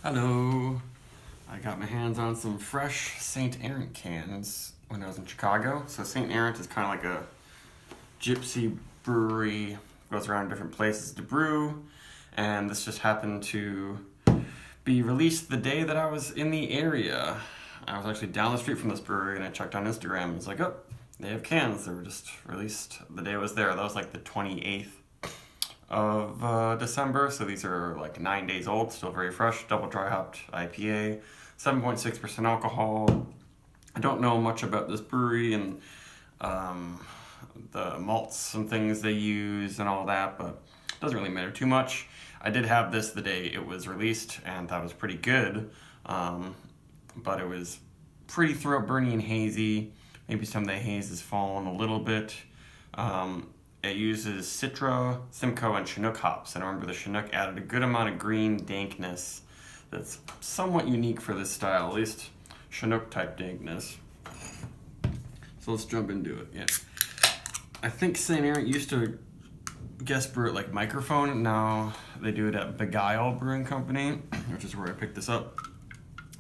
Hello. I got my hands on some fresh St. Errant cans when I was in Chicago. So St. Errant is kind of like a gypsy brewery, goes around different places to brew, and this just happened to be released the day that I was in the area. I was actually down the street from this brewery and I checked on Instagram and was like, oh, they have cans. They were just released the day I was there. That was like the 28th of December, so these are like 9 days old, still very fresh, double dry hopped IPA, 7.6% alcohol. I don't know much about this brewery and the malts and things they use and all that, but it doesn't really matter too much. I did have this the day it was released and that was pretty good, but it was pretty throat burning and hazy. Maybe some of the haze has fallen a little bit. It uses Citra, Simcoe, and Chinook hops. And I remember the Chinook added a good amount of green dankness that's somewhat unique for this style, at least Chinook type dankness. So let's jump into it. Yeah, I think St. Errant used to guest brew at like Microphone. Now they do it at Beguile Brewing Company, which is where I picked this up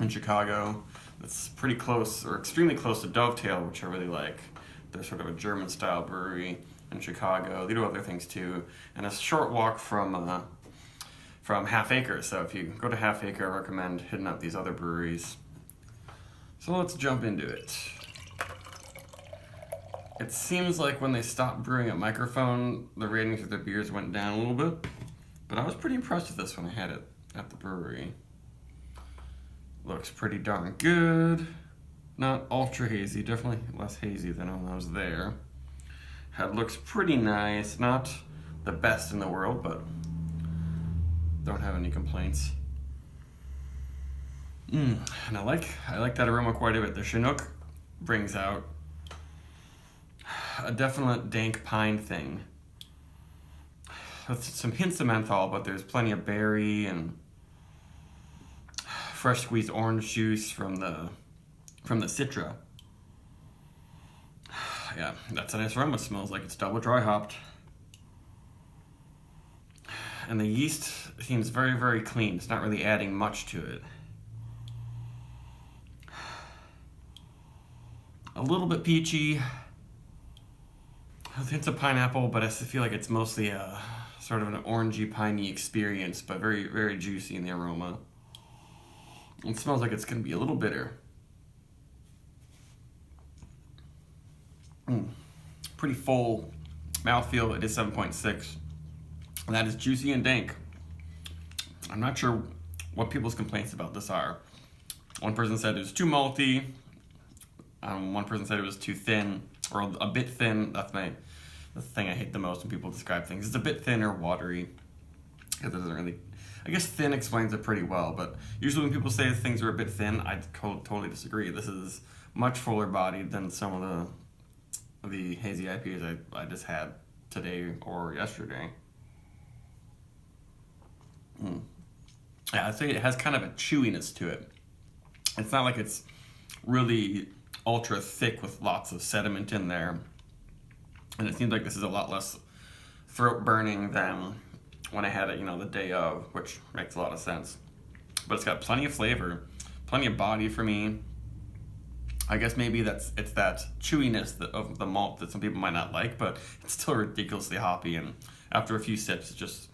in Chicago. It's pretty close, or extremely close to Dovetail, which I really like. They're sort of a German style brewery in Chicago. They do other things too, and a short walk from Half Acre. So if you go to Half Acre, I recommend hitting up these other breweries. So let's jump into it. It seems like when they stopped brewing at Microphone, the ratings of their beers went down a little bit, but I was pretty impressed with this when I had it at the brewery. Looks pretty darn good. Not ultra hazy, definitely less hazy than when I was there. Head looks pretty nice, not the best in the world, but don't have any complaints. And I like that aroma quite a bit. The Chinook brings out a definite dank pine thing with some hints of menthol, but there's plenty of berry and fresh squeezed orange juice from the Citra. Yeah, that's a nice aroma. It smells like it's double dry hopped. And the yeast seems very, very clean. It's not really adding much to it. A little bit peachy. Hints of pineapple, but I feel like it's mostly a sort of an orangey, piney experience, but very, very juicy in the aroma. It smells like it's going to be a little bitter. Pretty full mouthfeel. It is 7.6. And that is juicy and dank. I'm not sure what people's complaints about this are. One person said it was too malty. One person said it was too thin, or a bit thin. That's the thing I hate the most when people describe things. It's a bit thin or watery. It doesn't really, I guess thin explains it pretty well, but usually when people say things are a bit thin, I totally disagree. This is much fuller bodied than some of the hazy IPAs I just had today or yesterday. Yeah, I'd say it has kind of a chewiness to it. It's not like it's really ultra thick with lots of sediment in there. And it seems like this is a lot less throat burning than when I had it, the day of, which makes a lot of sense. But it's got plenty of flavor, plenty of body for me. I guess maybe it's that chewiness of the malt that some people might not like, but it's still ridiculously hoppy. And after a few sips, it's just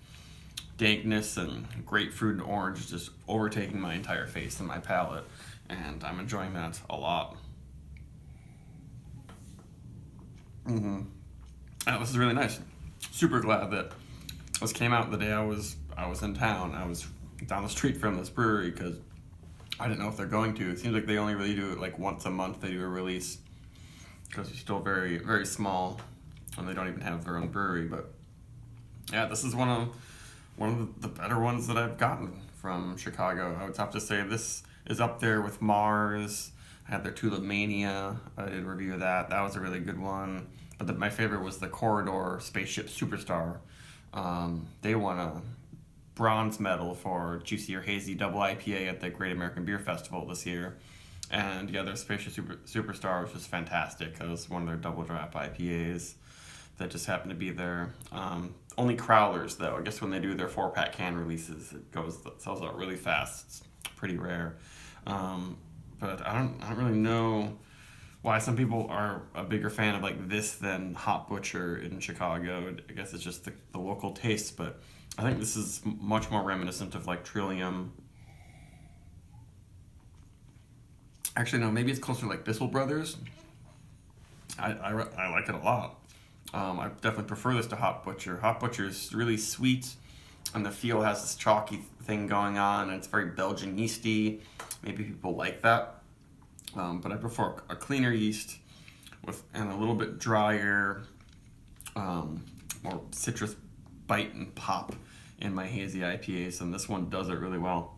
dankness and grapefruit and orange just overtaking my entire face and my palate. And I'm enjoying that a lot. This is really nice. Super glad that this came out the day I was in town. I was down the street from this brewery because I didn't know if they're going to. It seems like they only really do it like once a month. They do a release because they're still very, very small and they don't even have their own brewery. But yeah, this is one of the better ones that I've gotten from Chicago. I would have to say this is up there with Mars. I had their Tulip Mania. I did a review of that. That was a really good one. But my favorite was the Corridor Spaceship Superstar. They won a bronze medal for Juicy or Hazy Double IPA at the Great American Beer Festival this year. And yeah, their Spaceship Superstar was just fantastic. It was one of their double drop IPAs that just happened to be there. Only crowlers though. I guess when they do their 4-pack can releases, it sells out really fast. It's pretty rare. But I don't really know why some people are a bigger fan of like this than Hop Butcher in Chicago. I guess it's just the local taste, but I think this is much more reminiscent of like Trillium. Actually, no, maybe it's closer to like Bissell Brothers. I like it a lot. I definitely prefer this to Hop Butcher. Hop Butcher is really sweet, and the feel has this chalky thing going on, and it's very Belgian yeasty. Maybe people like that. But I prefer a cleaner yeast and a little bit drier, more citrus bite and pop in my hazy IPAs, and this one does it really well.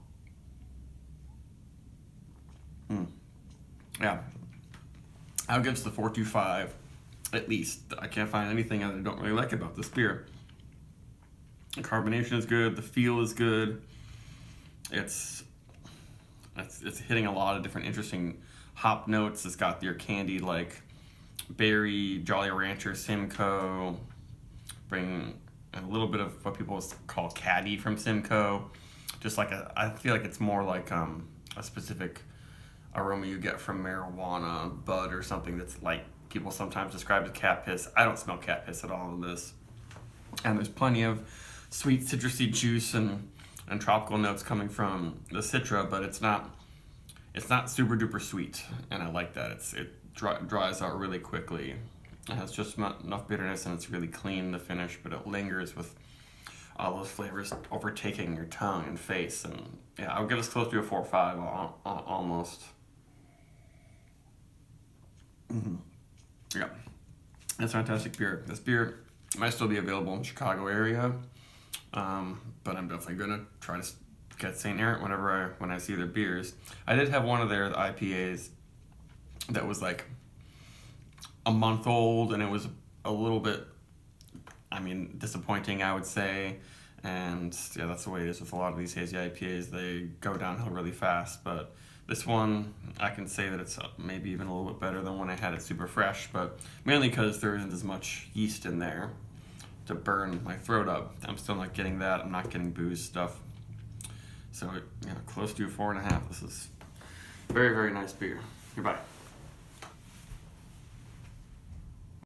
Yeah, I'll give this the 4.25 at least. I can't find anything that I don't really like about this beer. The carbonation is good. The feel is good. It's hitting a lot of different interesting hop notes. It's got your candied like berry, Jolly Rancher, Simcoe. Bring a little bit of what people call caddy from Simcoe. Just like I feel like it's more like a specific aroma you get from marijuana bud or something that's like people sometimes describe as cat piss. I don't smell cat piss at all in this. And there's plenty of sweet citrusy juice and tropical notes coming from the Citra, but it's not super duper sweet, and I like that. It dries out really quickly. It has just enough bitterness, and it's really clean, the finish, but it lingers with all those flavors overtaking your tongue and face. And yeah, I would give this close to a 4 or 5 almost. Yeah, it's fantastic beer. This beer might still be available in the Chicago area, but I'm definitely gonna try to get St. Errant when I see their beers. I did have one of their IPAs that was like a month old, and it was a little bit, disappointing, I would say. And yeah, that's the way it is with a lot of these hazy IPAs. They go downhill really fast, but this one, I can say that it's maybe even a little bit better than when I had it super fresh, but mainly because there isn't as much yeast in there to burn my throat up. I'm still not getting that. I'm not getting booze stuff. So, close to 4.5. This is very, very nice beer. Goodbye.